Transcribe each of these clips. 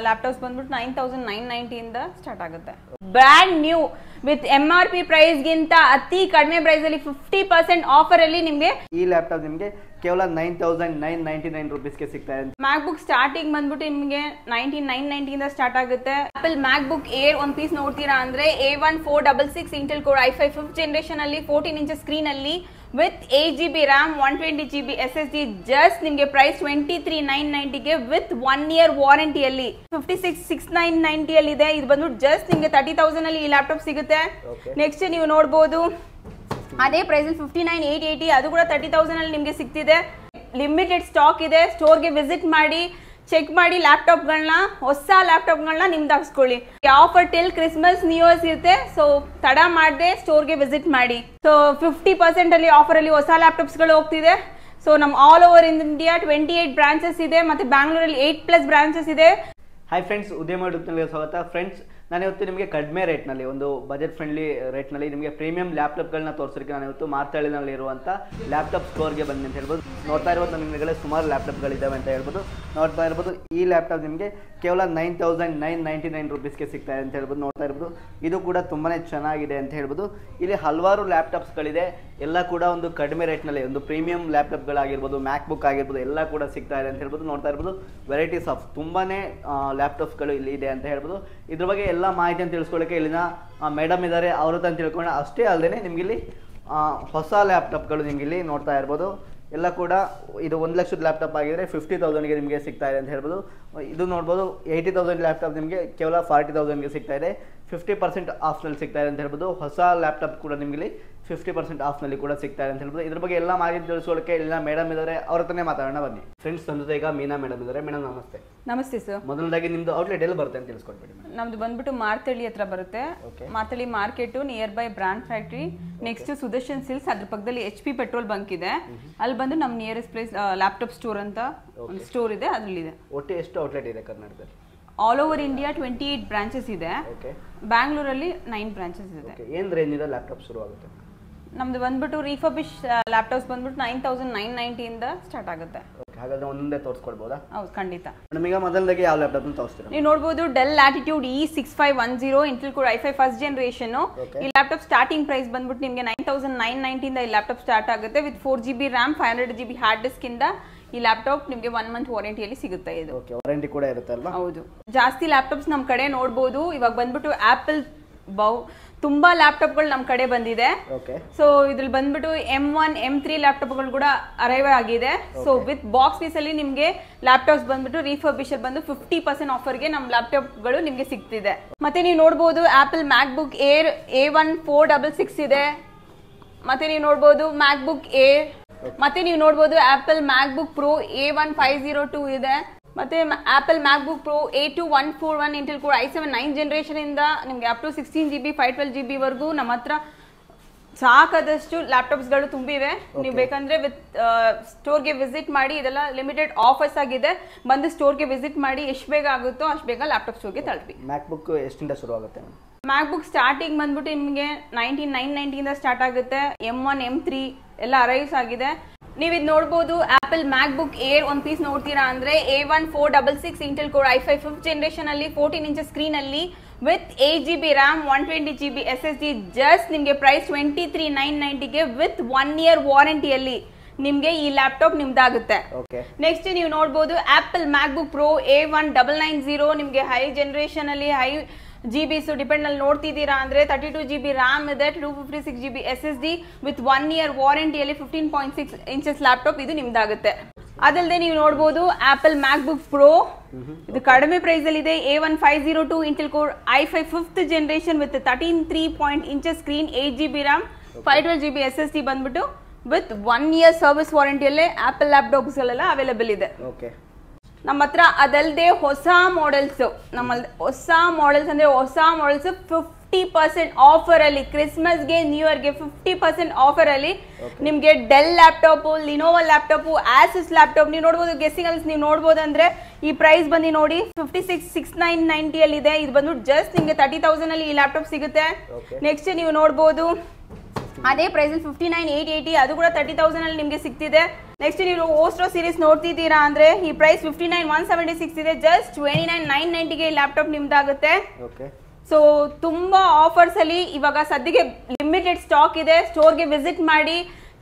Laptops ಬಂದ್ಬಿಟ್ಟು 9990 ಇಂದ start ಆಗುತ್ತೆ. Brand new with MRP price ಗಿಂತ ಅತಿ ಕಡಿಮೆ ಪ್ರೈಸ್ ಅಲ್ಲಿ 50% ಆಫರ್ ಅಲ್ಲಿ ನಿಮಗೆ ಈ ಲ್ಯಾಪ್ಟಾಪ್ ನಿಮಗೆ ಕೇವಲ 9999 ರೂಪೀಸ್ ಗೆ ಸಿಗ್ತಾ ಇದೆ. ಮ್ಯಾಕ್ಬುಕ್ ಸ್ಟಾರ್ಟಿಂಗ್ ಬಂದ್ಬಿಟ್ಟು ನಿಮಗೆ 19990 ಇಂದ ಸ್ಟಾರ್ಟ್ ಆಗುತ್ತೆ. ಆಪಲ್ ಮ್ಯಾಕ್ಬುಕ್ ಏರ್ ಒಂದು ಪೀಸ್ ನೋಡ್ತೀರಾ ಅಂದ್ರೆ A1 466 Intel core i5 5th generation ಅಲ್ಲಿ 14 ಇಂಚ್ ಸ್ಕ್ರೀನ್ ಅಲ್ಲಿ with 8GB RAM 120GB SSD just ನಿಮಗೆ ಪ್ರೈಸ್ 23990 ಗೆ ವಿತ್ 1 year ವಾರಂಟಿ ಅಲ್ಲಿ 56690 ಅಲ್ಲಿ ಇದೆ. ಇದು ಬಂದ್ಬಿಟ್ಟು ಜಸ್ಟ್ ನಿಮಗೆ 30000 ಅಲ್ಲಿ ಈ ಲ್ಯಾಪ್ಟಾಪ್ ಸಿಗುತ್ತೆ. ನೆಕ್ಸ್ಟ್ ನೀವು ನೋಡಬಹುದು ಅದೇ ಪ್ರೈಸ್ 59880 ಅದು ಕೂಡ 30000 ಅಲ್ಲಿ ನಿಮಗೆ ಸಿಗ್ತಿದೆ. ಲಿಮಿಟೆಡ್ ಸ್ಟಾಕ್ ಇದೆ. ಸ್ಟೋರ್ಗೆ ವಿಸಿಟ್ ಮಾಡಿ ಚೆಕ್ ಮಾಡಿ ಲ್ಯಾಪ್ಟಾಪ್ಗಳನ್ನ, ಹೊಸ ಲ್ಯಾಪ್ಟಾಪ್ಗಳನ್ನ ನಿಮ್ದು ಹಾಕ್ಸ್ಕೊಳ್ಳಿ. Offer till Christmas new years ಇರುತ್ತೆ. ಸೊ ತಡ ಮಾಡದೆ ಸ್ಟೋರ್ಗೆ ವಿಸಿಟ್ ಮಾಡಿ. ಸೊ 50% ಅಲ್ಲಿ ಆಫರ್ ಅಲ್ಲಿ ಹೊಸ ಲ್ಯಾಪ್ಟಾಪ್ಸ್ ಗಳು ಹೋಗ್ತಿದೆ. ಸೊ ನಮ್ ಆಲ್ ಓವರ್ ಇಂಡಿಯಾ 28 ಬ್ರಾಂಚಸ್ ಇದೆ, ಮತ್ತೆ ಬ್ಯಾಂಗ್ಳೂರಲ್ಲಿ 8+ ಬ್ರಾಂಚಸ್ ಇದೆ. ಹಾಯ್ ಫ್ರೆಂಡ್ಸ್, ಉದಯ ಯೂಟ್ಯೂಬ್ನಲ್ಲಿ ಸ್ವಾಗತ. ಫ್ರೆಂಡ್ಸ್, ನಾನು ಇವತ್ತು ನಿಮಗೆ ಕಡಿಮೆ ರೇಟ್ನಲ್ಲಿ, ಒಂದು ಬಜೆಟ್ ಫ್ರೆಂಡ್ಲಿ ರೇಟ್ನಲ್ಲಿ ನಿಮಗೆ ಪ್ರೀಮಿಯಂ ಲ್ಯಾಪ್ಟಾಪ್ಗಳನ್ನ ತೋರಿಸೋದಕ್ಕೆ ನಾನು ಇವತ್ತು ಮಾರ್ತಳ್ಳಿನಲ್ಲಿ ಇರುವಂಥ ಲ್ಯಾಪ್ಟಾಪ್ ಸ್ಟೋರ್ಗೆ ಬಂದೆ ಅಂತ ಹೇಳ್ಬೋದು. ನೋಡ್ತಾ ಇರ್ಬೋದು ನಿಮಗೆ ಸುಮಾರು ಲ್ಯಾಪ್ಟಾಪ್ಗಳಿದ್ದಾವೆ ಅಂತ ಹೇಳ್ಬೋದು. ನೋಡ್ತಾ ಇರ್ಬೋದು ಈ ಲ್ಯಾಪ್ಟಾಪ್ ನಿಮಗೆ ಕೇವಲ 9999 ರೂಪೀಸ್ಗೆ ಸಿಗ್ತಾ ಇದೆ ಅಂತ ಹೇಳ್ಬೋದು. ನೋಡ್ತಾ ಇರ್ಬೋದು ಇದು ಕೂಡ ತುಂಬಾ ಚೆನ್ನಾಗಿದೆ ಅಂತ ಹೇಳ್ಬೋದು. ಇಲ್ಲಿ ಹಲವಾರು ಲ್ಯಾಪ್ಟಾಪ್ಸ್ಗಳಿದೆ, ಎಲ್ಲ ಕೂಡ ಒಂದು ಕಡಿಮೆ ರೇಟ್ನಲ್ಲಿ, ಒಂದು ಪ್ರೀಮಿಯಂ ಲ್ಯಾಪ್ಟಾಪ್ಗಳಾಗಿರ್ಬೋದು, ಮ್ಯಾಕ್ಬುಕ್ ಆಗಿರ್ಬೋದು, ಎಲ್ಲ ಕೂಡ ಸಿಗ್ತಾ ಇದೆ ಅಂತ ಹೇಳ್ಬೋದು. ನೋಡ್ತಾ ಇರ್ಬೋದು ವೆರೈಟೀಸ್ ಆಫ್ ತುಂಬಾ ಲ್ಯಾಪ್ಟಾಪ್ಸ್ಗಳು ಇಲ್ಲಿ ಇದೆ ಅಂತ ಹೇಳ್ಬೋದು. ಇದ್ರ ಬಗ್ಗೆ ಎಲ್ಲ ಮಾಹಿತಿಯನ್ನು ತಿಳಿಸ್ಕೊಳ್ಳೋಕ್ಕೆ ಇಲ್ಲಿನ ಮೇಡಮ್ ಇದ್ದಾರೆ, ಅವ್ರ ಹತ್ರ ತಿಳ್ಕೊಂಡು ಅಷ್ಟೇ ಅಲ್ಲದೆ ನಿಮ್ಗೆ ಇಲ್ಲಿ ಹೊಸ ಲ್ಯಾಪ್ಟಾಪ್ಗಳು ನಿಮ್ಗೆ ಇಲ್ಲಿ ನೋಡ್ತಾ ಇರ್ಬೋದು. ಎಲ್ಲ ಕೂಡ ಇದು 1 ಲಕ್ಷದ ಲ್ಯಾಪ್ಟಾಪ್ ಆಗಿದ್ರೆ 50,000ಗೆ ನಿಮಗೆ ಸಿಗ್ತಾ ಇದೆ ಅಂತ ಹೇಳ್ಬೋದು. ಇದು ನೋಡ್ಬೋದು 80,000 ಲ್ಯಾಪ್ಟಾಪ್ ನಿಮಗೆ ಕೇವಲ 40,000ಗೆ ಸಿಗ್ತಾ ಇದೆ. 50% ಆಫ್ನಲ್ಲಿ ಸಿಗ್ತಾ ಇದೆ ಅಂತ ಹೇಳ್ಬೋದು. ಹೊಸ ಲ್ಯಾಪ್ಟಾಪ್ ಕೂಡ ನಿಮಗೆ 50% ಆಫ್ನಲ್ಲಿ ಕೂಡ ಸಿಗ್ತಾ ಇದೆ ಅಂತ ಹೇಳ್ಬೋದು. ಇದ್ರ ಬಗ್ಗೆ ಎಲ್ಲ ಮಾಹಿತಿ ತಿಳಿಸ್ಕೊಳ್ಳೋಕೆ ಇಲ್ಲಿನ ಮೇಡಮ್ ಇದ್ದಾರೆ, ಅವ್ರ ಹತ್ರನೇ ಮಾತಾಡೋಣ ಬನ್ನಿ. ಫ್ರೆಂಡ್ಸ್, ನಮ್ಮ ಜೊತೆ ಈಗ ಮೀನಾ ಮೇಡಮ್ ಇದ್ದಾರೆ. ಮೇಡಮ್ ನಮಸ್ತೆ. ನಮಸ್ತೆ ಸರ್. ಮೊದಲದಾಗಿ ನಿಮ್ದು ಔಟ್ಲೆಟ್ ಎಲ್ಲಿ ಬರುತ್ತೆ ಅಂತ ತಿಳಿಸ್ಕೊಡ್ಬೇಡಿ. ನಮ್ದು ಬಂದ್ಬಿಟ್ಟು ಮಾರ್ತಳ್ಳಿ ಹತ್ರ ಬರುತ್ತೆ. Marathahalli market near by brand factory, next Sudarshan ಸಿಲ್ಸ್, ಅದ್ರ ಪಕ್ಕದಲ್ಲಿ HP ಪೆಟ್ರೋಲ್ ಬಂಕ್ ಇದೆ. ಅಲ್ಲಿ ಬಂದು ನಮ್ಮ ನಿಯರೆಸ್ಟ್ ಪ್ಲೇಸ್ ಲ್ಯಾಪ್ಟಾಪ್ ಸ್ಟೋರ್ ಅಂತ ಒಂದು ಸ್ಟೋರ್ ಇದೆ, ಅದರಲ್ಲಿದೆ. ಒಟ್ಟು ಎಷ್ಟು ಔಟ್ಲೆಟ್ ಇದೆ ಕರ್ನಾಟಕದಲ್ಲಿ? ಆಲ್ ಓವರ್ ಇಂಡಿಯಾ 28 ಬ್ರಾಂಚಸ್ ಇದೆ. ಬ್ಯಾಂಗ್ಳೂರಲ್ಲಿ 9 ಬ್ರಾಂಚಸ್ ಇದೆ. ಏನ್ ರೇಂಜ್ ಇದೆ ಲ್ಯಾಪ್ಟಾಪ್ ಶುರು ಆಗುತ್ತೆ? ನಮ್ದು ಬಂದ್ಬಿಟ್ಟು ರಿಫರ್ಬಿಶ್ ಲ್ಯಾಪ್ಟಾಪ್ಸ್ ಬಂದ್ಬಿಟ್ಟು 9990 ಇಂದ ಸ್ಟಾರ್ಟ್ ಆಗುತ್ತೆ. ಹಾಗಾದ್ರೆ ಒಂದೇ ತೋರಿಸ್ಕೊಡ್ಬೋದಾ? ಹೌದು, ಖಂಡಿತ. ನಮೀಗ ಮೊದಲದಾಗಿ ಯಾವ ಲ್ಯಾಪ್ಟಾಪ್ ಅಂತ ತೋರಿಸ್ತೀರಾ? ನೀವು ನೋಡಬಹುದು del latitude E6510 Intel core i5 first generation. ಈ ಲ್ಯಾಪ್ಟಾಪ್ ಸ್ಟಾರ್ಟಿಂಗ್ ಪ್ರೈಸ್ ಬಂದ್ಬಿಟ್ಟು ನಿಮಗೆ 9990 ಇಂದ ಈ ಲ್ಯಾಪ್ಟಾಪ್ ಸ್ಟಾರ್ಟ್ ಆಗುತ್ತೆ. With 4GB RAM 500GB hard disk ಇಂದ ಈ ಲ್ಯಾಪ್ಟಾಪ್ ನಿಮಗೆ 1 ಮಂತ್ ವಾರಂಟಿಯಲ್ಲಿ ಸಿಗುತ್ತೆ. ಇದು ವಾರಂಟಿ ಕೂಡ ಇರುತ್ತೆ ಅಲ್ವಾ? ಹೌದು. ಜಾಸ್ತಿ ಲ್ಯಾಪ್ಟಾಪ್ಸ್ ನಮ್ಮ ಕಡೆ ನೋಡಬಹುದು. ಇವಾಗ ಬಂದ್ಬಿಟ್ಟು ಆಪಲ್ ತುಂಬಾ ಲ್ಯಾಪ್ಟಾಪ್ಗಳು ನಮ್ಮ ಕಡೆ ಬಂದಿದೆ. ಸೊ ಇದ್ರಲ್ಲಿ ಬಂದ್ಬಿಟ್ಟು M1 M3 ಲ್ಯಾಪ್ಟಾಪ್ಗಳು ಕೂಡ ಅರೈವ್ ಆಗಿದೆ. ಸೊ ವಿತ್ ಬಾಕ್ಸ್ ಪೀಸ್ ಅಲ್ಲಿ ನಿಮ್ಗೆ ಲ್ಯಾಪ್ಟಾಪ್ಸ್ ಬಂದ್ಬಿಟ್ಟು ರಿಫರ್ಬಿಶ್ ಬಂದು 50% ಆಫರ್ಗೆ ನಮ್ಮ ಲ್ಯಾಪ್ಟಾಪ್ಗಳು ನಿಮ್ಗೆ ಸಿಗ್ತಿದೆ. ಮತ್ತೆ ನೀವು ನೋಡಬಹುದು ಆಪಲ್ ಮ್ಯಾಕ್ಬುಕ್ ಏರ್ A1 466 ಇದೆ. ಮತ್ತೆ ನೀವು ನೋಡಬಹುದು ಮ್ಯಾಕ್ಬುಕ್ ಏರ್, ಮತ್ತೆ ನೀವು ನೋಡಬಹುದು ಆಪಲ್ ಮ್ಯಾಕ್ಬುಕ್ ಪ್ರೋ A1 502 ಇದೆ. ಮತ್ತೆ apple MacBook pro A2 141 Intel core i7 9th generation ಇಂದ ನಿಮ್ಗೆ ಅಪ್ ಟು 16GB 512GB ವರೆಗೂ ನಮ್ಮ ಹತ್ರ ಸಾಕಾದಷ್ಟು ಲ್ಯಾಪ್ಟಾಪ್ಸ್ ಗಳು ತುಂಬಿವೆ. ನೀವು ಬೇಕಂದ್ರೆ ವಿತ್ ಸ್ಟೋರ್ಗೆ ವಿಸಿಟ್ ಮಾಡಿ. ಇದೆಲ್ಲ ಲಿಮಿಟೆಡ್ ಆಫರ್ಸ್ ಆಗಿದೆ. ಬಂದು ಸ್ಟೋರ್ಗೆ ವಿಸಿಟ್ ಮಾಡಿ, ಎಷ್ಟು ಬೇಗ ಆಗುತ್ತೋ ಅಷ್ಟು ಬೇಗ ಲ್ಯಾಪ್ಟಾಪ್ ಸ್ಟೋರ್ಗೆ ತಲುಪಿ. ಮ್ಯಾಕ್ಬುಕ್ ಎಷ್ಟಿಂದ ಶುರು ಆಗುತ್ತೆ? ಮ್ಯಾಕ್ಬುಕ್ ಸ್ಟಾರ್ಟಿಂಗ್ ಬಂದ್ಬಿಟ್ಟು ನಿಮಗೆ 9990 ಇಂದ ಸ್ಟಾರ್ಟ್ ಆಗುತ್ತೆ. M1 M3 ಎಲ್ಲ ಅರೈವ್ಸ್ ಆಗಿದೆ. ನೀವು ಇದು ನೋಡಬಹುದು ಆಪಲ್ ಮ್ಯಾಕ್ಬುಕ್ ಏರ್ ಒಂದು ಪೀಸ್ ನೋಡ್ತೀರಾ ಅಂದ್ರೆ A1 466 Intel core i5 5th generation ಅಲ್ಲಿ 14 ಇಂಚ್ ಸ್ಕ್ರೀನ್ ಅಲ್ಲಿ with 8GB RAM 120GB SSD just ನಿಮಗೆ ಪ್ರೈಸ್ 23990 ಗೆ ವಿತ್ 1 year ವಾರಂಟಿಯಲ್ಲಿ ನಿಮ್ಗೆ ಈ ಲ್ಯಾಪ್ಟಾಪ್ ನಿಮ್ದಾಗುತ್ತೆ. ನೆಕ್ಸ್ಟ್ ನೀವು ನೋಡಬಹುದು ಆಪಲ್ ಮ್ಯಾಕ್ಬುಕ್ ಪ್ರೋ A1 990 ನಿಮ್ಗೆ ಹೈ ಜನರೇಷನ್ ಅಲ್ಲಿ ಹೈ GB ಡಿಪೆಂಡ್ ಅಲ್ಲಿ ನೋಡ್ತಿದ್ದೀರಾ ಅಂದ್ರೆ 32GB RAM ಇದೆ, 256GB SSD with 1 year ವಾರಂಟಿಯಲ್ಲಿ 15.6 inches laptop ಇದು ನಿಮ್ದಾಗುತ್ತೆ. ಅದಲ್ಲದೆ ನೀವು ನೋಡಬಹುದು ಆಪಲ್ ಮ್ಯಾಕ್ಬುಕ್ ಪ್ರೋ, ಇದು ಕಡಿಮೆ ಪ್ರೈಸ್ ಅಲ್ಲಿ ಇದೆ. A1 502 Intel core i5 5th generation with 13.3 inches screen, 8GB RAM 512GB SSD ಬಂದ್ಬಿಟ್ಟು ವಿತ್ 1 year ಸರ್ವಿಸ್ ವಾರಂಟಿಯಲ್ಲೇ ಆಪಲ್ ಲ್ಯಾಪ್ಟಾಪ್ಸ್ ಗಳೆಲ್ಲ ಅವೈಲೇಬಲ್ ಇದೆ ನಮ್ಮ ಹತ್ರ. ಅದಲ್ಲದೆ ಹೊಸ ಮಾಡೆಲ್ಸ್, ನಮ್ಮಲ್ಲಿ ಹೊಸ ಮಾಡೆಲ್ಸ್ ಅಂದ್ರೆ ಹೊಸ ಮಾಡೆಲ್ಸ್ 50% ಆಫರ್ ಅಲ್ಲಿ ಕ್ರಿಸ್ಮಸ್ಗೆ ನ್ಯೂ ಇಯರ್ಗೆ 50% ಆಫರ್ ಅಲ್ಲಿ ನಿಮ್ಗೆ del laptop, Lenovo laptop, Asus laptop ನೀವು ನೋಡಬಹುದು. ಗೆಸ್ಸಿಂಗ್ ಅಲ್ಲಿ ನೀವು ನೋಡಬಹುದು ಅಂದ್ರೆ ಈ ಪ್ರೈಸ್ ಬಂದು ನೋಡಿ 56690 ಅಲ್ಲಿ ಇದೆ. ಇದು ಬಂದು ಜಸ್ಟ್ ನಿಮ್ಗೆ 30,000 ಅಲ್ಲಿ ಈ ಲ್ಯಾಪ್ಟಾಪ್ ಸಿಗುತ್ತೆ. ನೆಕ್ಸ್ಟ್ ನೀವು ನೋಡಬಹುದು ಅದೇ ಪ್ರೈಸ್ 59,880 ಅದು ಕೂಡ 30,000 ಅಲ್ಲಿ ನಿಮಗೆ ಸಿಗ್ತಿದೆ. ನೆಕ್ಸ್ಟ್ ನೀವು ಓಸ್ಟ್ರೋ ಸೀರೀಸ್ ನೋಡ್ತಿದ್ದೀರಾ ಅಂದ್ರೆ ಈ ಪ್ರೈಸ್ 59,176 ಇದೆ. ಜಸ್ಟ್ 29,990 ಗೆ ಲ್ಯಾಪ್ಟಾಪ್ ನಿಮ್ದಾಗುತ್ತೆ. ಸೊ ತುಂಬಾ ಆಫರ್ಸ್ ಅಲ್ಲಿ ಇವಾಗ ಸದ್ಯಕ್ಕೆ ಲಿಮಿಟೆಡ್ ಸ್ಟಾಕ್ ಇದೆ. ಸ್ಟೋರ್ಗೆ ವಿಸಿಟ್ ಮಾಡಿ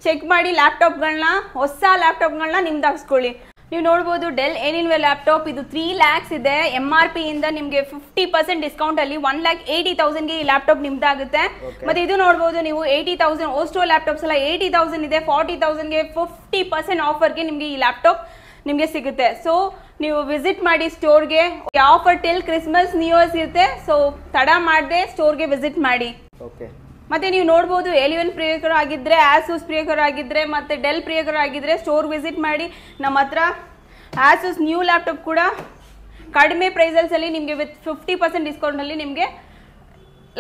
ಚೆಕ್ ಮಾಡಿ ಲ್ಯಾಪ್ಟಾಪ್ಗಳನ್ನ, ಹೊಸ ಲ್ಯಾಪ್ಟಾಪ್ಗಳನ್ನ ನಿಮ್ದಾಗಿಸ್ಕೊಳ್ಳಿ. ನೀವು ನೋಡಬಹುದು ಡೆಲ್ ಎನಿನ್ವೆ ಲ್ಯಾಪ್ಟಾಪ್ ಇದು 3 lakhs ಇದೆ. MRP ಇಂದ ನಿಮಗೆ 50% ಡಿಸ್ಕೌಂಟ್ ಅಲ್ಲಿ 1,80,000 ಗೆ ಈ ಲ್ಯಾಪ್ಟಾಪ್ ನಿಮ್ದಾಗುತ್ತೆ. ಮತ್ತೆ ಇದು ನೋಡಬಹುದು ನೀವು 80,000 ಓಸ್ಟ್ರೋ ಲ್ಯಾಪ್ಟಾಪ್ಸ್ ಎಲ್ಲ 80,000 ಇದೆ. 40,000 ಗೆ 50% ಆಫರ್ಗೆ ನಿಮ್ಗೆ ಈ ಲ್ಯಾಪ್ಟಾಪ್ ನಿಮ್ಗೆ ಸಿಗುತ್ತೆ. ಸೊ ನೀವು ವಿಸಿಟ್ ಮಾಡಿ ಸ್ಟೋರ್ಗೆ. Offer till Christmas new years ಇರುತ್ತೆ. ಸೊ ತಡ ಮಾಡದೆ ಸ್ಟೋರ್ಗೆ ವಿಸಿಟ್ ಮಾಡಿ. ಮತ್ತೆ ನೀವು ನೋಡಬಹುದು ಎಲಿವನ್ ಪ್ರಿಯಕರು ಆಗಿದ್ರೆ, ಆಸೂಸ್ ಪ್ರಿಯಕರು ಆಗಿದ್ರೆ, ಮತ್ತೆ ಡೆಲ್ ಪ್ರಿಯಕರು ಆಗಿದ್ರೆ ಸ್ಟೋರ್ ವಿಸಿಟ್ ಮಾಡಿ. ನಮ್ಮ ಹತ್ರ ಆಸೂಸ್ ನ್ಯೂ ಲ್ಯಾಪ್ಟಾಪ್ ಕೂಡ ಕಡಿಮೆ ಪ್ರೈಸಲ್ಸ್ ಅಲ್ಲಿ ನಿಮಗೆ ವಿತ್ 50% ಡಿಸ್ಕೌಂಟ್ ಅಲ್ಲಿ ನಿಮಗೆ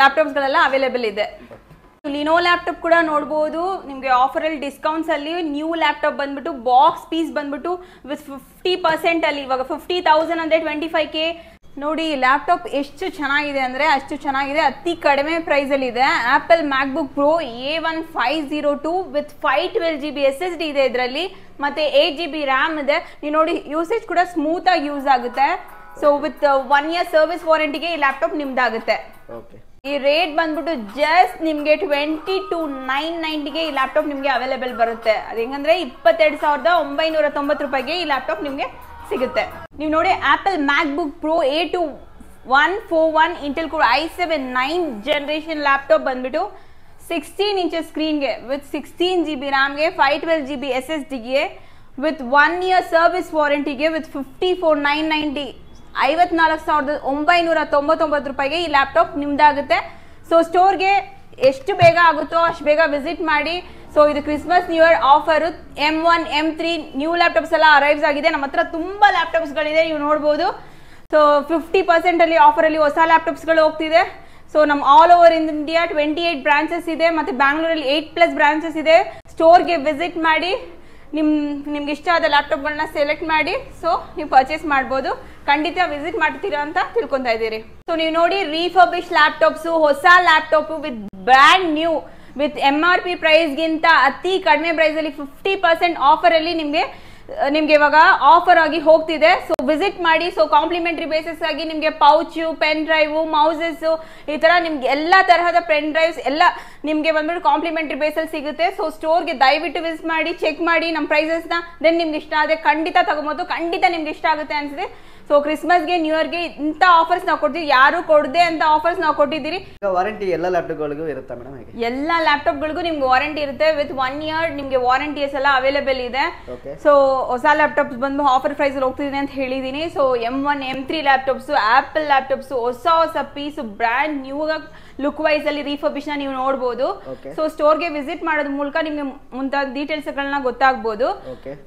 ಲ್ಯಾಪ್ಟಾಪ್ಸ್ಗಳೆಲ್ಲ ಅವೈಲೇಬಲ್ ಇದೆ. ಲಿನೋ ಲ್ಯಾಪ್ಟಾಪ್ ಕೂಡ ನೋಡಬಹುದು ನಿಮಗೆ ಆಫರ್ ಅಲ್ಲಿ ಡಿಸ್ಕೌಂಟ್ಸ್ ಅಲ್ಲಿ. ನ್ಯೂ ಲ್ಯಾಪ್ಟಾಪ್ ಬಂದ್ಬಿಟ್ಟು ಬಾಕ್ಸ್ ಪೀಸ್ ಬಂದ್ಬಿಟ್ಟು ವಿತ್ 50% ಅಲ್ಲಿ ಇವಾಗ 50,000 ಅಂದ್ರೆ 25K. ನೋಡಿ ಲ್ಯಾಪ್ಟಾಪ್ ಎಷ್ಟು ಚೆನ್ನಾಗಿದೆ ಅಂದ್ರೆ ಅಷ್ಟು ಚೆನ್ನಾಗಿದೆ. ಅತಿ ಕಡಿಮೆ ಪ್ರೈಸ್ ಅಲ್ಲಿ ಇದೆ. Apple MacBook pro A1502 with 512GB SSD ಇದೆ ಇದರಲ್ಲಿ. ಮತ್ತೆ 8GB ರ್ಯಾಮ್ ಇದೆ. ನೀವು ನೋಡಿ ಯೂಸೇಜ್ ಕೂಡ ಸ್ಮೂತ್ ಆಗಿ ಯೂಸ್ ಆಗುತ್ತೆ. ಸೊ ವಿತ್ 1 year ಸರ್ವಿಸ್ ವಾರಂಟಿಗೆ ಈ ಲ್ಯಾಪ್ಟಾಪ್ ನಿಮ್ದಾಗುತ್ತೆ. ಈ ರೇಟ್ ಬಂದ್ಬಿಟ್ಟು ಜಸ್ಟ್ ನಿಮ್ಗೆ 22,990 ಗೆ ಈ ಲ್ಯಾಪ್ಟಾಪ್ ನಿಮ್ಗೆ ಅವೈಲೇಬಲ್ ಬರುತ್ತೆ. ಅದು ಹೆಂಗಂದ್ರೆ 22,990 ರೂಪಾಯಿಗೆ ಈ ಲ್ಯಾಪ್ಟಾಪ್ ನಿಮ್ಗೆ ಸಿಗುತ್ತೆ. ನೀವು ನೋಡಿ Apple MacBook pro A2141 Intel core i7 9th generation laptop ಬಂದ್ಬಿಟ್ಟು 16 inches ಸ್ಕ್ರೀನ್ಗೆ ವಿತ್ 16GB ರ್ಯಾಮ್ಗೆ 512GB SSDಗೆ ವಿತ್ 1 year ಸರ್ವಿಸ್ ವಾರಂಟಿಗೆ ವಿತ್ 54,990 54,999 ರೂಪಾಯಿಗೆ ಈ ಲ್ಯಾಪ್ಟಾಪ್ ನಿಮ್ದಾಗುತ್ತೆ. ಸೊ ಸ್ಟೋರ್ಗೆ ಎಷ್ಟು ಬೇಗ ಆಗುತ್ತೋ ಅಷ್ಟು ಬೇಗ ವಿಸಿಟ್ ಮಾಡಿ. ಸೊ ಇದು Christmas new year offer. M1 M3 new laptops ಎಲ್ಲ ಅರೈವ್ಸ್ ಆಗಿದೆ. ನಮ್ಮ ಹತ್ರ ತುಂಬಾ ಲ್ಯಾಪ್ಟಾಪ್ಸ್ ಗಳಿದೆ ನೀವು ನೋಡಬಹುದು. ಸೊ 50% ಅಲ್ಲಿ ಆಫರ್ ಅಲ್ಲಿ ಹೊಸ ಲ್ಯಾಪ್ಟಾಪ್ಸ್ ಗಳು ಹೋಗ್ತಿದೆ. ಸೊ ನಮ್ಮ ಆಲ್ ಓವರ್ ಇಂಡಿಯಾ 28 ಬ್ರಾಂಚಸ್ ಇದೆ. ಮತ್ತೆ ಬ್ಯಾಂಗ್ಳೂರಲ್ಲಿ 8+ ಬ್ರಾಂಚಸ್ ಇದೆ. ಸ್ಟೋರ್ಗೆ ವಿಸಿಟ್ ಮಾಡಿ ನಿಮ್ಗೆ ಇಷ್ಟ ಆದ ಲ್ಯಾಪ್ಟಾಪ್ಗಳನ್ನ ಸೆಲೆಕ್ಟ್ ಮಾಡಿ ಸೊ ನೀವು ಪರ್ಚೇಸ್ ಮಾಡ್ಬೋದು. ಖಂಡಿತ ವಿಸಿಟ್ ಮಾಡ್ತೀರಾ ಅಂತ ತಿಳ್ಕೊಂತಾ ಇದ್ದೀರಿ. ಸೊ ನೀವು ನೋಡಿ ರೀಫರ್ಬಿಶ್ ಲ್ಯಾಪ್ಟಾಪ್ಸ್, ಹೊಸ laptop with brand new with MRP price ಗಿಂತ ಅತಿ ಕಡಿಮೆ ಪ್ರೈಸ್ ಅಲ್ಲಿ 50% ಆಫರ್ ಅಲ್ಲಿ ನಿಮ್ಗೆ ಇವಾಗ ಆಫರ್ ಆಗಿ ಹೋಗ್ತಿದೆ. ಸೊ ವಿಸಿಟ್ ಮಾಡಿ. ಸೊ ಕಾಂಪ್ಲಿಮೆಂಟರಿ ಬೇಸಿಸ್ ಆಗಿ ನಿಮ್ಗೆ ಪೌಚ್, ಪೆನ್ ಡ್ರೈವ್, ಮೌಸಸ್ ಈ ತರ ನಿಮ್ಗೆ ಎಲ್ಲಾ ತರಹದ ಪೆನ್ ಡ್ರೈವ್ಸ್ ಎಲ್ಲ ನಿಮ್ಗೆ ಬಂದ್ಬಿಟ್ಟು ಕಾಂಪ್ಲಿಮೆಂಟರಿ ಬೇಸಲ್ಲಿ ಸಿಗುತ್ತೆ. ಸೊ ಸ್ಟೋರ್ಗೆ ದಯವಿಟ್ಟು ವಿಸಿಟ್ ಮಾಡಿ, ಚೆಕ್ ಮಾಡಿ ನಮ್ಮ ಪ್ರೈಸಸ್ ನ. ದೆನ್ ನಿಮ್ಗೆ ಇಷ್ಟ ಆದ್ರೆ ಖಂಡಿತ ತಗೋಬಹುದು. ಖಂಡಿತ ನಿಮ್ಗೆ ಇಷ್ಟ ಆಗುತ್ತೆ ಅನ್ಸುತ್ತೆ. ಸೊ ಕ್ರಿಸ್ಮಸ್ಗೆ ನ್ಯೂ ಇಯರ್ಗೆ ಇಂಥ ಆಫರ್ಸ್ ನಾವು ಕೊಡ್ತೀವಿ. ಯಾರು ಕೊಡದೆ ಅಂತ ಆಫರ್ಸ್ ನಾವು ಕೊಟ್ಟಿದ್ದೀರಿ. ವಾರಂಟಿ ಎಲ್ಲ ಲ್ಯಾಪ್ಟಾಪ್ಗಳಿಗೂ ಇರುತ್ತೆ ಮೇಡಮ್? ಎಲ್ಲ ಲ್ಯಾಪ್ಟಾಪ್ಗಳಿಗೂ ನಿಮ್ಗೆ ವಾರಂಟಿ ಇರುತ್ತೆ. ವಿತ್ 1 year ನಿಮ್ಗೆ ವಾರಂಟೀಸ್ ಎಲ್ಲ ಅವೈಲೇಬಲ್ ಇದೆ. ಸೊ ಹೊಸ ಲ್ಯಾಪ್ಟಾಪ್ಸ್ ಬಂದು ಆಫರ್ ಪ್ರೈಸ್ ಅಲ್ಲಿ ಹೋಗ್ತಿದೆ ಅಂತ ಹೇಳಿದೀನಿ. So M1 M3 laptops, Apple laptops ಹೊಸ piece brand new look wise ಅಲ್ಲಿ ರೀಫರ್ಬಿಶ್ ನ ನೀವು ನೋಡಬಹುದು. ಸೊ ಸ್ಟೋರ್ಗೆ ವಿಸಿಟ್ ಮಾಡೋದ್ ಮೂಲಕ ನಿಮ್ಗೆ ಮುಂತಾದ ಡೀಟೇಲ್ಸ್ ಗಳನ್ನ ಗೊತ್ತಾಗಬಹುದು.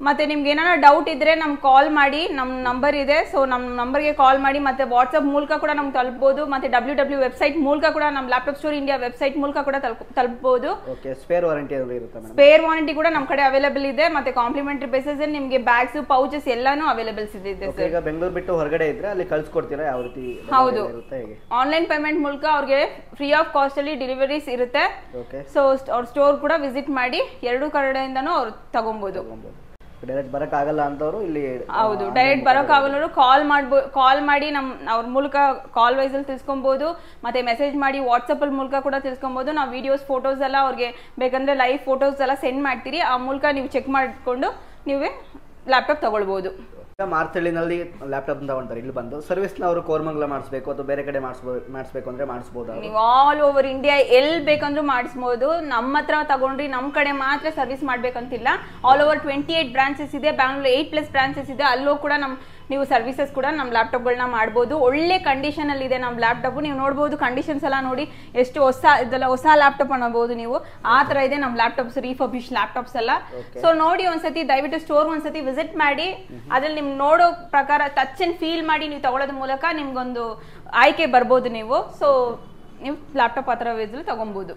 ಮತ್ತೆ ನಿಮ್ಗೆ ಏನಾರ ಡೌಟ್ ಇದ್ರೆ ನಮ್ಗೆ ಕಾಲ್ ಮಾಡಿ. ನಮ್ ನಂಬರ್ ಇದೆ. ಸೊ ನಮ್ಮ ನಂಬರ್ಗೆ ಕಾಲ್ ಮಾಡಿ. ಮತ್ತೆ ವಾಟ್ಸ್ಆಪ್ ಮೂಲಕ ಕೂಡ ನಮ್ಗೆ ತಲುಪಬಹುದು. ಮತ್ತೆ www ವೆಬ್ಸೈಟ್ ಮೂಲಕ ಕೂಡ ನಮ್ಮ ಲ್ಯಾಪ್ಟಾಪ್ ಸ್ಟೋರ್ ಇಂಡಿಯಾ ವೆಬ್ಸೈಟ್ ಮೂಲಕ ಕೂಡ ತಲುಪಬಹುದು. ಸ್ಪೇರ್ ವಾರಂಟಿ ಇರುತ್ತೆ? ಸ್ಪೇರ್ ವಾರಂಟಿ ಕೂಡ ನಮ್ಮ ಕಡೆ ಅವೈಲೇಬಲ್ ಇದೆ. ಮತ್ತೆ ಕಾಂಪ್ಲಿಮೆಂಟರಿ ಬೇಸಿಸ್ ನಿಮ್ಗೆ ಬ್ಯಾಗ್ಸ್, ಪೌಚಸ್ ಎಲ್ಲಾನು ಅವೈಲೇಬಲ್ಸ್ ಇದೆ. ಈಗ ಬೆಂಗಳೂರು ಬಿಟ್ಟು ಹೊರಗಡೆ ಇದ್ರೆ ಅಲ್ಲಿ ಕಳ್ಸಿಕೊಡ್ತೀರಾ? ಯಾವ ರೀತಿ? ಹೌದು, ಆನ್ಲೈನ್ ಪೇಮೆಂಟ್ ಮೂಲಕ ಅವ್ರಿಗೆ ಫ್ರೀ ಆಫ್ ಕಾಸ್ಟ್ ಅಲ್ಲಿ ಡೆಲಿವರೀಸ್ ಇರುತ್ತೆ. ಸೊ ಅವ್ರ ಸ್ಟೋರ್ ಕೂಡ ವಿಸಿಟ್ ಮಾಡಿ ಎರಡು ಕಡೆಯಿಂದನೂ ಅವ್ರು ತಗೊಬಹುದು. ಡೈರೆಕ್ಟ್ ಬರಕ್ ಆಗಲ್ಲ ಅಂತವ್ರು ಇಲ್ಲಿ? ಹೌದು, ಡೈರೆಕ್ಟ್ ಬರಕ್ ಆಗಲ್ಲ ಕಾಲ್ ಮಾಡಿ ಅವ್ರ ಮೂಲಕ ಕಾಲ್ ವೈಸ್ ಅಲ್ಲಿ ತಿಳ್ಸ್ಕೊಬಹುದು. ಮತ್ತೆ ಮೆಸೇಜ್ ಮಾಡಿ ವಾಟ್ಸ್ಆಪ್ ಅಲ್ಲಿ ಮೂಲಕ ಕೂಡ ತಿಳ್ಸ್ಕೊಬಹುದು. ನಾವು ವಿಡಿಯೋಸ್, ಫೋಟೋಸ್ ಎಲ್ಲ ಅವ್ರಿಗೆ ಬೇಕಂದ್ರೆ ಲೈವ್ ಫೋಟೋಸ್ ಎಲ್ಲ ಸೆಂಡ್ ಮಾಡ್ತೀರಿ. ಆ ಮೂಲಕ ನೀವು ಚೆಕ್ ಮಾಡ್ಕೊಂಡು ನೀವೇ ಲ್ಯಾಪ್ಟಾಪ್ ತಗೊಳ್ಬಹುದು. ಮಾರ್ತಳ್ಳಿನಲ್ಲಿ ಲ್ಯಾಪ್ಟಾಪ್ ತಗೊಂತಾರೆ, ಇಲ್ಲಿ ಬಂದು ಸರ್ವಿಸ್ ನ ಅವರು ಕೋರಮಂಗಲ ಮಾಡಿಸಬೇಕು ಅಥವಾ ಬೇರೆ ಕಡೆ ಮಾಡಿಸಬೇಕು ಅಂದ್ರೆ ಮಾಡಿಸಬಹುದು? ನೀವು ಆಲ್ ಓವರ್ ಇಂಡಿಯಾ ಎಲ್ಲಿ ಬೇಕಂದ್ರೂ ಮಾಡಿಸಬಹುದು. ನಮ್ಮ ಹತ್ರ ತಗೊಂಡ್ರಿ ನಮ್ಮ ಕಡೆ ಮಾತ್ರ ಸರ್ವಿಸ್ ಮಾಡ್ಬೇಕಂತಿಲ್ಲ. ಆಲ್ ಓವರ್ 28 ಬ್ರಾಂಚಸ್ ಇದೆ. ಬ್ಯಾಂಗ್ಳೂರ್ 8+ ಬ್ರಾಂಚಸ್ ಇದೆ. ಅಲ್ಲೂ ಕೂಡ ನೀವು ಸರ್ವಿಸಸ್ ಕೂಡ ನಮ್ಮ ಲ್ಯಾಪ್ಟಾಪ್ಗಳನ್ನ ಮಾಡ್ಬೋದು. ಒಳ್ಳೆ ಕಂಡೀಷನ್ ಅಲ್ಲಿ ಇದೆ ನಮ್ಮ ಲ್ಯಾಪ್ಟಾಪ್. ನೀವು ನೋಡ್ಬೋದು ಕಂಡೀಷನ್ಸ್ ಎಲ್ಲ ನೋಡಿ ಎಷ್ಟು ಹೊಸ ಲ್ಯಾಪ್ಟಾಪ್ ಅನ್ನಬಹುದು ನೀವು. ಆ ತರ ಇದೆ ನಮ್ಮ ಲ್ಯಾಪ್ಟಾಪ್ಸ್, ರೀಫರ್ಬಿಶ್ ಲ್ಯಾಪ್ಟಾಪ್ಸ್ ಎಲ್ಲ. ಸೊ ನೋಡಿ ಒಂದ್ಸತಿ ದಯವಿಟ್ಟು ಸ್ಟೋರ್ ಒಂದ್ಸತಿ ವಿಸಿಟ್ ಮಾಡಿ. ಅದ್ರಲ್ಲಿ ನಿಮ್ಗೆ ನೋಡೋ ಪ್ರಕಾರ ಟಚ್ ಅಂಡ್ ಫೀಲ್ ಮಾಡಿ ನೀವು ತಗೊಳ್ಳೋದ್ರ ಮೂಲಕ ನಿಮ್ಗೊಂದು ಆಯ್ಕೆ ಬರ್ಬೋದು ನೀವು. ಸೊ ನೀವು ಲ್ಯಾಪ್ಟಾಪ್ ಆ ಥರ ವೇಸ್ ತಗೊಬಹುದು.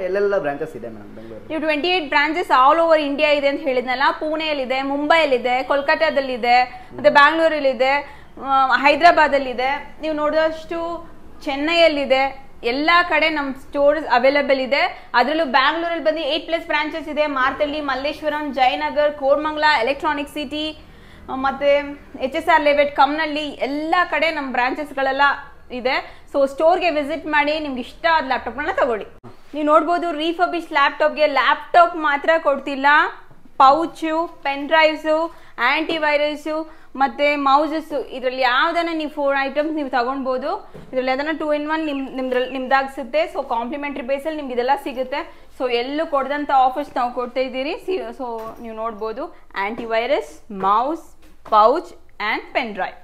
ಎಲ್ಲೆಲ್ಲ ಬ್ರಾಂಚಸ್ ಇದೆ ಮೇಡಮ್ ಬೆಂಗಳೂರು? ನೀವು 28 ಬ್ರಾಂಚಸ್ ಆಲ್ ಓವರ್ ಇಂಡಿಯಾ ಇದೆ ಅಂತ ಹೇಳಿದ್ನಲ್ಲ. ಪುಣೆಯಲ್ಲಿದೆ, ಮುಂಬೈಯಲ್ಲಿದೆ, ಕೋಲ್ಕತ್ತಾದಲ್ಲಿದೆ, ಮತ್ತೆ ಬ್ಯಾಂಗ್ಳೂರಲ್ಲಿದೆ, ಹೈದರಾಬಾದಲ್ಲಿದೆ. ನೀವು ನೋಡಿದಷ್ಟು ಚೆನ್ನೈಯಲ್ಲಿದೆ, ಎಲ್ಲ ಕಡೆ ನಮ್ಮ ಸ್ಟೋರ್ಸ್ ಅವೈಲೇಬಲ್ ಇದೆ. ಅದರಲ್ಲೂ ಬ್ಯಾಂಗ್ಳೂರಲ್ಲಿ ಬಂದು 8+ ಬ್ರಾಂಚಸ್ ಇದೆ. ಮಾರ್ತಳ್ಳಿ, ಮಲ್ಲೇಶ್ವರಂ, ಜಯನಗರ್, ಕೋರ್ಮಂಗ್ಲ, ಎಲೆಕ್ಟ್ರಾನಿಕ್ ಸಿಟಿ, ಮತ್ತೆ HSR ಲೇಔಟ್, ಕಮ್ನಳ್ಳಿ, ಎಲ್ಲ ಕಡೆ ನಮ್ಮ ಬ್ರಾಂಚಸ್ಗಳೆಲ್ಲ ಇದೆ. ಸೊ ಸ್ಟೋರ್ಗೆ ವಿಸಿಟ್ ಮಾಡಿ ನಿಮ್ಗೆ ಇಷ್ಟ ಆದ ಲ್ಯಾಪ್ಟಾಪ್ಗಳನ್ನ ತಗೊಳ್ಳಿ. ನೀವು ನೋಡ್ಬೋದು ರೀಫರ್ಬಿಶ್ ಲ್ಯಾಪ್ಟಾಪ್ಗೆ ಲ್ಯಾಪ್ಟಾಪ್ ಮಾತ್ರ ಕೊಡ್ತಿಲ್ಲ, ಪೌಚು, ಪೆನ್ ಡ್ರೈವ್ಸು, ಆ್ಯಂಟಿವೈರಸ್ಸು ಮತ್ತು ಮೌಸಸ್ಸು, ಇದರಲ್ಲಿ ಯಾವುದನ್ನ ನೀವು 4 ಐಟಮ್ಸ್ ನೀವು ತಗೊಳ್ಬೋದು. ಇದರಲ್ಲಿ ಅದನ್ನು 2 in 1 ನಿಮ್ದಾಗಿಸುತ್ತೆ. ಸೊ ಕಾಂಪ್ಲಿಮೆಂಟ್ರಿ ಬೇಸಲ್ಲಿ ನಿಮ್ಗೆ ಇದೆಲ್ಲ ಸಿಗುತ್ತೆ. ಸೊ ಎಲ್ಲೂ ಕೊಡದಂಥ ಆಫರ್ಸ್ ನಾವು ಕೊಡ್ತಾ ಇದ್ದೀರಿ. ಸೊ ನೀವು ನೋಡ್ಬೋದು antivirus, mouse, pouch and pen drive.